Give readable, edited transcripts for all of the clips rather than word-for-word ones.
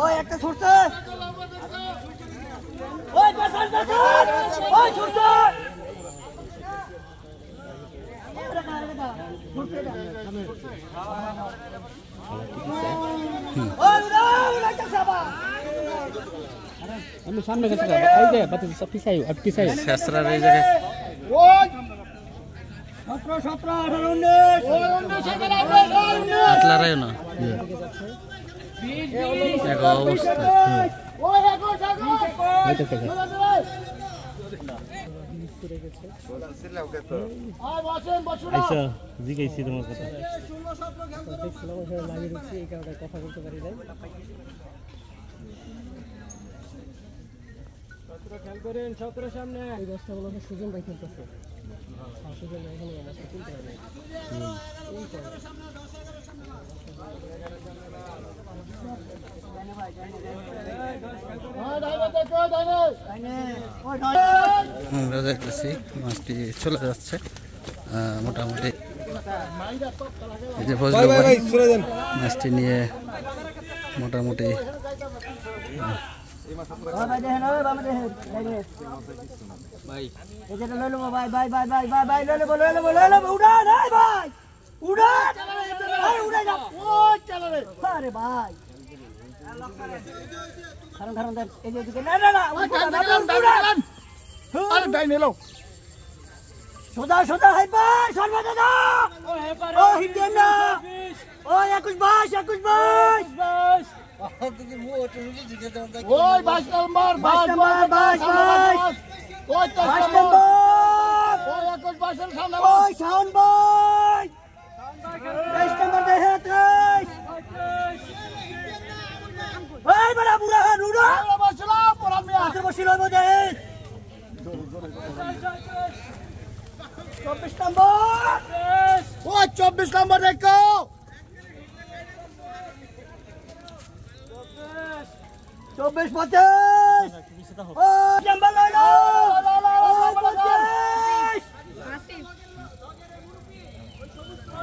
ওই একটা ছুটছে ওই পেছন পেছন ওই ছুটছে আমি সামনে গেছে এই যে বাতি সব পিছাই আর পিছাই শেষরা এই জায়গায় ওই 17 17 18 19 ওই 19 আতলারাই না এক অবস্থা ওই আগো আগো হইতেছে আয় বসেন বসুন আচ্ছা জিজ্ঞাসি তোমার কথা 16 17 দেখছিলাম ওখানে লাগিয়ে দিচ্ছি এই কারণে কথা বলতে পারি নাই খেয়াল করেন 17 সামনে এই দশটা বলা সুজন ভাই খেলতেছে সুজন ভাই এখানে অবস্থা তুলতে পারে আমরা দেখতেছি মাছটি চলে যাচ্ছে মোটামুটি এই যে মাছটি নিয়ে মোটামুটি ভাই দেখেন ওই বাবা দেখেন ভাই এই যেটা লই লবো ভাই ভাই ভাই ভাই ভাই ভাই লই লবো উড়ান এই ভাই উড়ান আরে উড়াই না ওই চলো রে আরে ভাই কারণ দেন এই যে দিকে না না না উড়ান আরে ভাই নেলো সোজা সোজা হাই ভাই সরবা দাদা ও হিন্দেন না ও 21 22 ওই 22 নম্বর 22 ওই 22 নম্বর ওই 21 22 সামনে ওই শাওন ভাই 23 নম্বর দেখে 23 ওই বড় বুড়া নুড়া বসলাম পড়া মিয়া আসে বসিল ওই মধ্যে 24 নম্বর ওই 24 নম্বর দেখো 24 25 ও জম্বল লইলো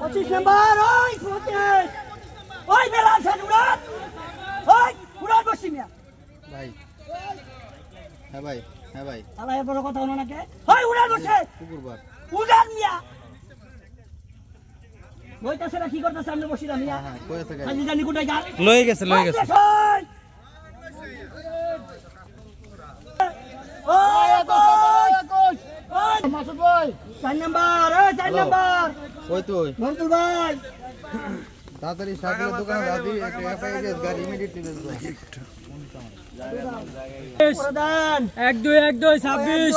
25 নম্বর ওই 25 ওই বেলা আছে উড়ান ওই উড়ান বসি মিয়া ভাই হ্যাঁ ভাই আল্লাহ এর বড় কথা হলো নাকি ওই উড়ান বসে কুকুরবার উড়ান মিয়া বইতাছে না কি করতেছে সামনে বসি না মিয়া হ্যাঁ কইছে খালি জানি কোটায় গা লয়ে গেছে ওই মাসুদ ভাই 4 নাম্বার ওই 4 নাম্বার কই তুই মন্টু ভাই তাড়াতাড়ি সাইকেলের দোকানে দাদি একটা এফআইএস গাড়ি ইমিডিয়েটলি বের কর প্রধান 1 2 1 2 26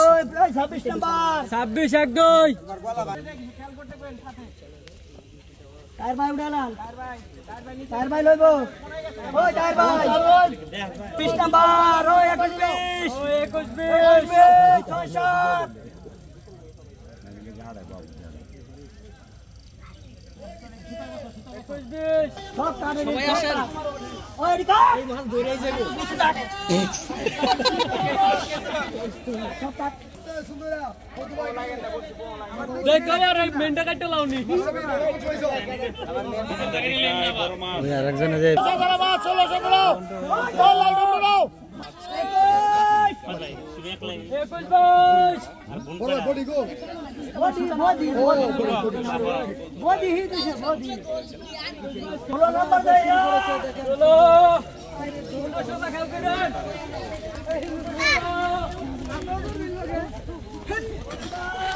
26 নাম্বার 26 1 2 টায়ার ভাই উড়ালাম টায়ার ভাই লইবো ওই টায়ার ভাই 20 নাম্বার ওই 21 ওই 21 20 সব কানে সবাই আসেন ওই রিকা এই মাল দৌড়াই যাবে সব কাট দেখো আর মেন্টা কাটতে লাউনি ওই আরেকজনে যে চলো চলো ওই লাল ডুবো দাও 21 বডি গো বডি হি দিছে বডি 16 নাম্বার দে চলো সোজা খেল করেন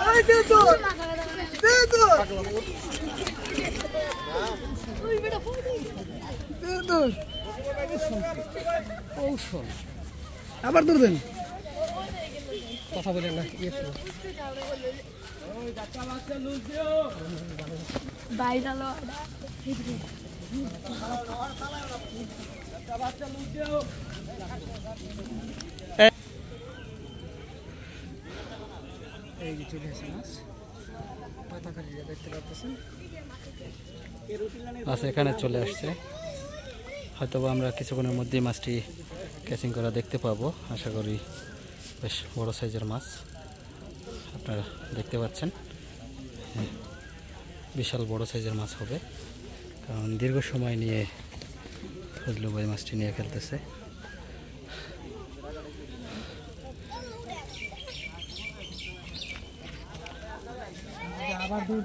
এই দে তো ওই বেটা ফোড়ি দে তো কৌশল আবার দূর দেন কথা বলেন না ওই ডাক্তার বাচ্চা লুজ দিও বাইরে লো ডাক্তার বাচ্চা লুজ দিও এই যে চলে আসে মাছ পাতা কাটিয়ে দেখতে পাচ্ছেন আচ্ছা এখানে চলে আসছে হয়তো আমরা কিছুক্ষণের মধ্যেই মাছটি ক্যাচিং করা দেখতে পাবো আশা করি বেশ বড় সাইজের মাছ আপনারা দেখতে পাচ্ছেন বিশাল বড় সাইজের মাছ হবে কারণ দীর্ঘ সময় নিয়ে ফজলু ভাই মাছটি নিয়ে খেলতেছে। আবার দূর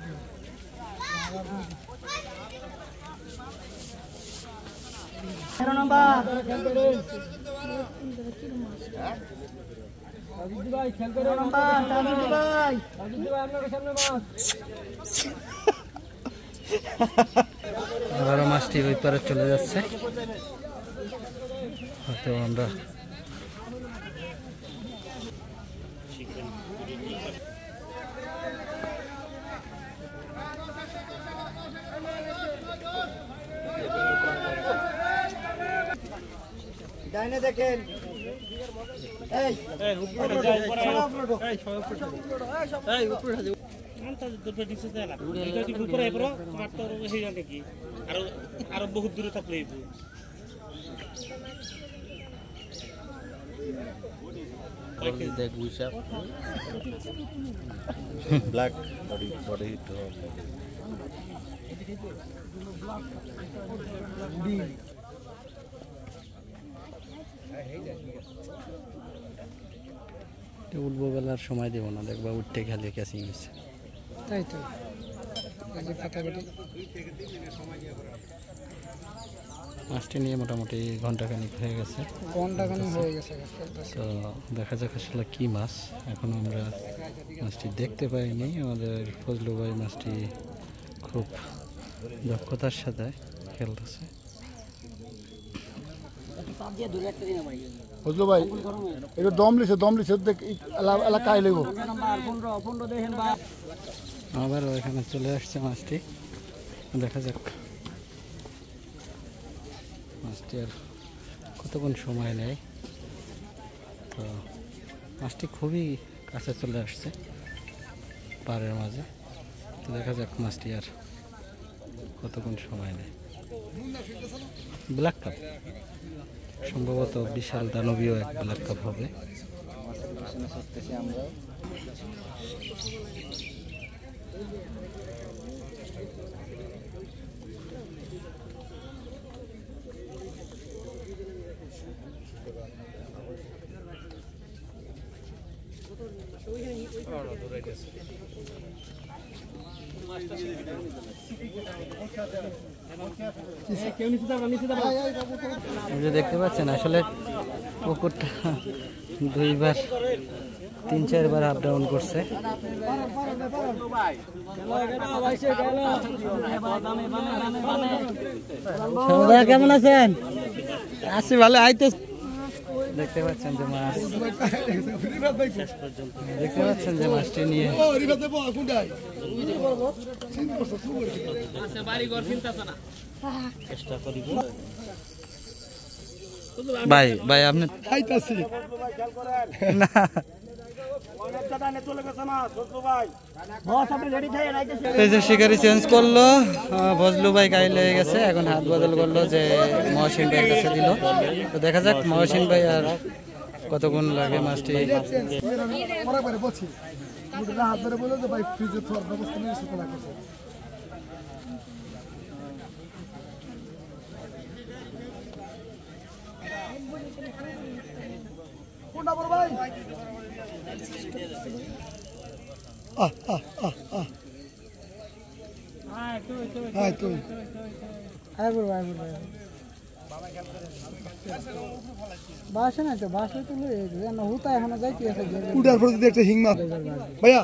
আবারও মাছটি ওই পারে চলে যাচ্ছে। হয়তো আমরা ডাইনে দেখেন, এই আরো বহুত দূরে থাকলে black body hit উঠবো বেলার সময় দেবো না, দেখবা উঠতে খেলে ক্যাচিং হচ্ছে। তাই তো ফাটাফাটি মাছটি নিয়ে মোটামুটি ঘন্টাখানিক হয়ে গেছে। তো দেখা যাক আসলে কি মাছ, এখনো আমরা মাছটি দেখতে পাইনি। আমাদের ফজলু ভাই মাছটি খুব দক্ষতার সাথে খেলতেছে। ফজলু ভাই এটা দম লিছে এলাকায় লেগো। আবারও এখানে চলে আসছে মাছটি, দেখা যাক মাছটি আর কতক্ষণ সময় নেয়। তো মাছটি খুবই কাছে চলে আসছে পাড়ের মাঝে। তো দেখা যাক মাছটি আর কতক্ষণ সময় নেয়। ব্ল্যাক কাপ সম্ভবত বিশাল দানবীয় এক ব্ল্যাক কাপ হবে। দেখতে পাচ্ছেন আসলে পুকুরটা দুইবার 3-4 বার আপ ডাউন করছে। কেমন আছেন? আছি ভালো। আইতে দেখতে পাচ্ছেন যে মাছ, দেখতে পাচ্ছেন যে মাছটি নিয়ে চেষ্টা করিব। ভাই ভাই আপনি না এই যে শিকারি চেঞ্জ করলো, ফজলু ভাই গায়ে লেগে গেছে, এখন হাত বদল করলো যে মহসিন ভাইয়ের কাছে দিল। তো দেখা যাক মহসিন ভাই আর কতক্ষণ লাগে মাছটি। বাসে না তো বাসে তুলে হুতা এখনো যাইতে আছে উড়ার পর যদি একটা হিংমা ভাইয়া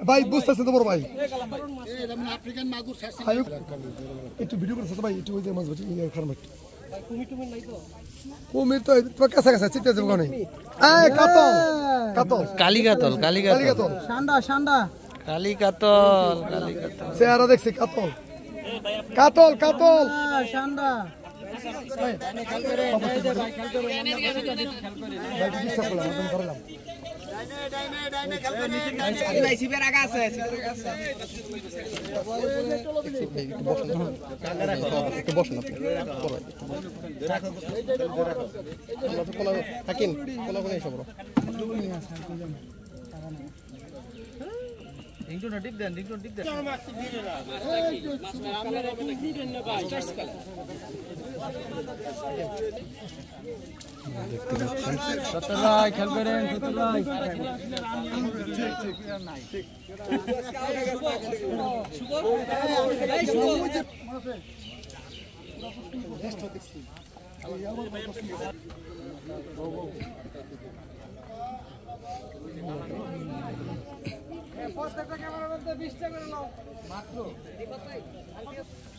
ভাই বুঝতেছেন তো বড় ভাই আফ্রিকান মাগুর একটু ভিডিও করছে তো ভাই, একটু ওই যে মাছ বাটি খারাপ কুমির তো তোমার কাছে কাছে চিন্তা যাবো কোনে। এই কাতল কাতল কালী কাতল, কালী কাতল, সান্ডা সান্ডা কালী কাতল, কালী কাতল চেহারা দেখছি কাতল কাতল কাতল সান্ডা দেখতে পাচ্ছেন খেয়াল করেন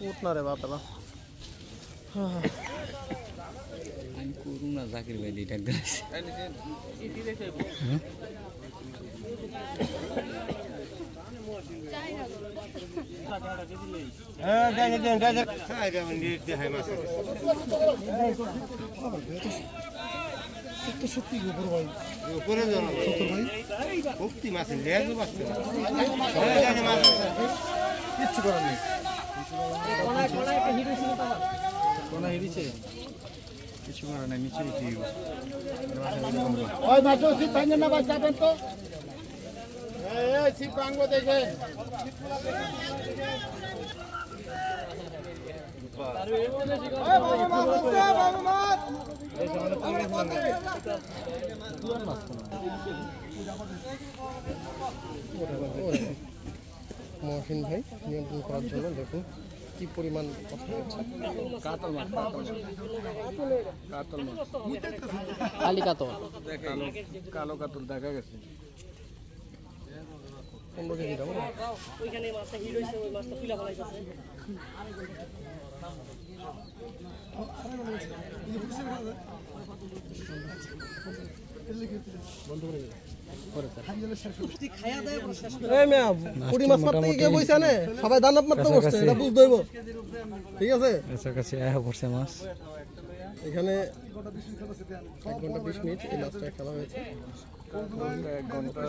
উঠনা রে বাপলা আমি করুন না জাকির ভাই দিয়ে ডাক দিয়েছি কিচ্ছু করার নেই কিছু করার নেই নিচে ওই মাছ সিট ভাঙেন না ভাই যাবেন তো সিট ভাঙবো দেখে মহসিন ভাই নিয়ন্ত্রণ করার জন্য দেখুন কি পরিমাণ কথা হচ্ছে কালো কাতল দেখা গেছে 15 কেজি দাম ওইখানে মাছটা হিট হইছে ওই মাছটা তুলা ফলাইতেছে সবাই দান মারতে বসছে এটা বুঝতে হইব ঠিক আছে কাছাকাছি আয়া পড়ছে মাছ এখানে 1 ঘন্টা 20 মিনিট এই মাছটা খেলা হয়েছে 1 ঘন্টা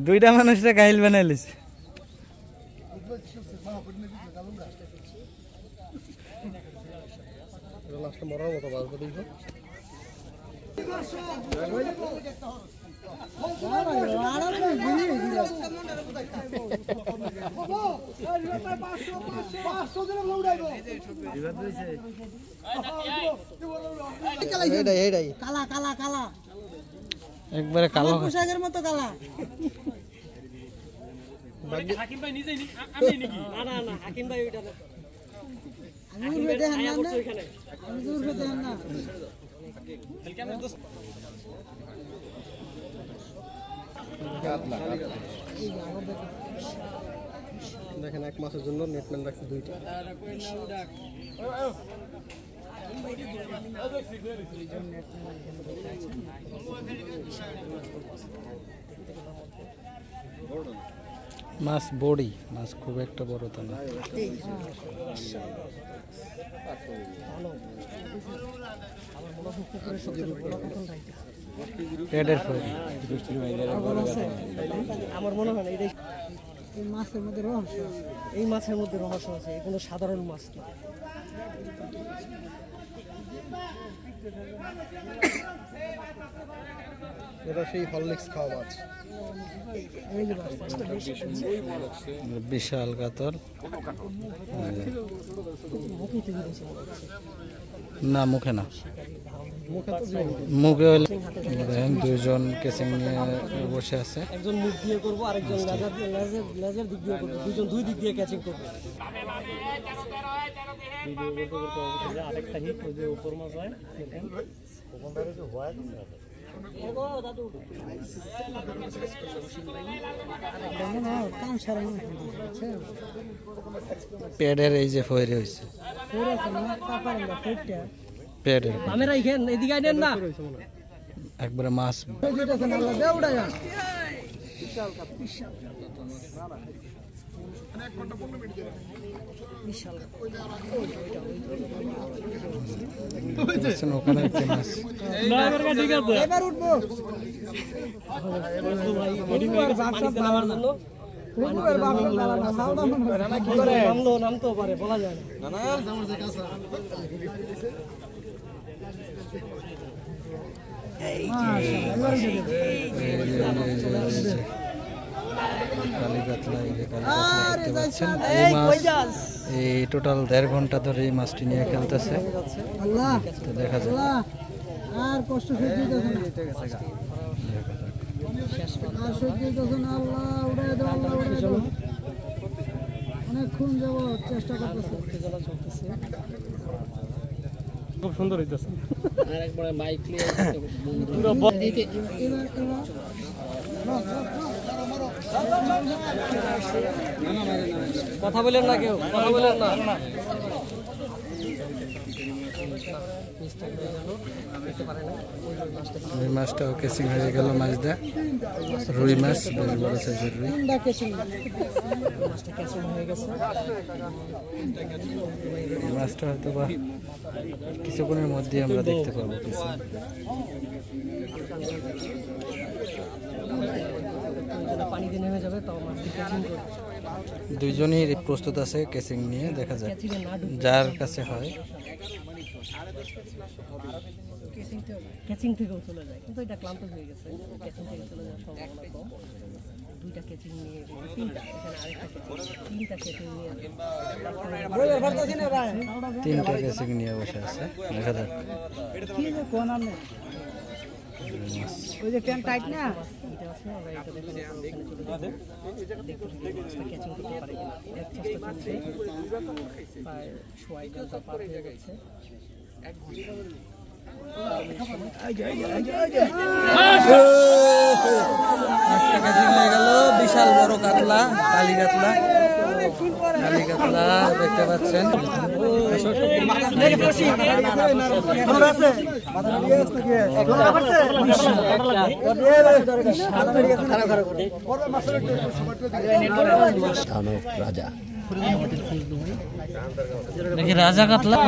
দুইটা মানুষরা গাইল বানাইলিস লাস্টে মরার মতো বাজবে দেখো কালা কালা কালা একবারে কালো পোশাকের মতো কালা হাকিম ভাই নিজেই আমি নাকি না না না হাকিম ভাই ওইটা না আমি উড়বে দেখেন না ওইখানে আমি উড়বে দেখেন না দেখেন এক মাসের জন্য নেটম্যান রাখছে 2টা মাছ বড়ি মাছ খুব একটা বড় তো না আমার মনে হয় না এই মাছের মধ্যে রহস্য আছে এই মাছের মধ্যে রহস্য আছে কোনো সাধারণ মাছ না এটা সেই হরলিক্স খাওয়া মাছ বিশাল কাতল না মুখে না মুখে হলে দেখেন দুইজন কেসিং নিয়ে বসে আছে একজন মুখ দিয়ে করবো আরেকজন লেজার দিক দিয়ে করবো দুজন দুই দিক দিয়ে ক্যাচিং করবো আরেকটা হিট ওই যে উপর মাছ হয় কাম সারা পেডের এই যে ফয়রে হয়েছে পেডের আমরা এখানে এদিকে আইনেন না একবারে মাছ ওখানে একটা মাছ এবার উঠবো নামতেও পারে বলা যায় না। কালী কাতলা, এই যে কালী কাতলা দেখতে পাচ্ছেন। এই মাছ এই টোটাল 1.5 ঘন্টা ধরে এই মাছটি নিয়ে খেলতেছে। আল্লাহ তো দেখা যাক। আল্লাহ আর কষ্ট সহ্য হইতেছে না, আর সহ্য হইতেছে না। আল্লাহ উড়াই দাও, আল্লাহ উড়াই দাও। অনেকক্ষণ যাব চেষ্টা করতেছে। খুব সুন্দর হইতেছে। আর একবারে মাইক নিয়ে কথা বলেন না, কেউ কথা বলেন না। রুই মাছটাও কেসিং হয়ে গেল মাছ দেয়। রুই মাছ বেশ বড় সাইজের রুই। মাছটা ক্যাচিং হয়ে গেছে। এই মাছটা হয়তো বা কিছুক্ষণের মধ্যে আমরা দেখতে পাবো কিছু। পানিতে নেমে যাবে, তাও মাছটি ক্যাচিং করবে। দুইজনই প্রস্তুত আছে কেসিং নিয়ে, দেখা যাক যার কাছে হয়। ক্যাচিং থেকেও চলে যায়, কিন্তু এটা ক্লান্ত হয়ে গেছে। ক্যাচিং থেকে চলে যাওয়ার সম্ভাবনা কম। দুইটা ক্যাচিং নিয়ে তিনটা, এখানে আরেকটা ক্যাচিং, তিনটা ক্যাচিং নিয়ে 3টা কেসিং নিয়ে বসে আছে, দেখা যাক। কি যে কোন আর নেই, ওই যে প্যান্ট টাইট না, এটা আছে। আমরা এটা দেখে ওখানে চলে যাবো, দেখতে ক্যাচিং করতে পারি কিনা। এক চেষ্টা চলছে, প্রায় 1.5 ঘন্টা পার হয়ে গেছে। কেসিং হয়ে গেল, বিশাল বড় কাতলা, কালী কাতলা। কালী কাতলা দেখতে পাচ্ছেন। রাজা কাতলা।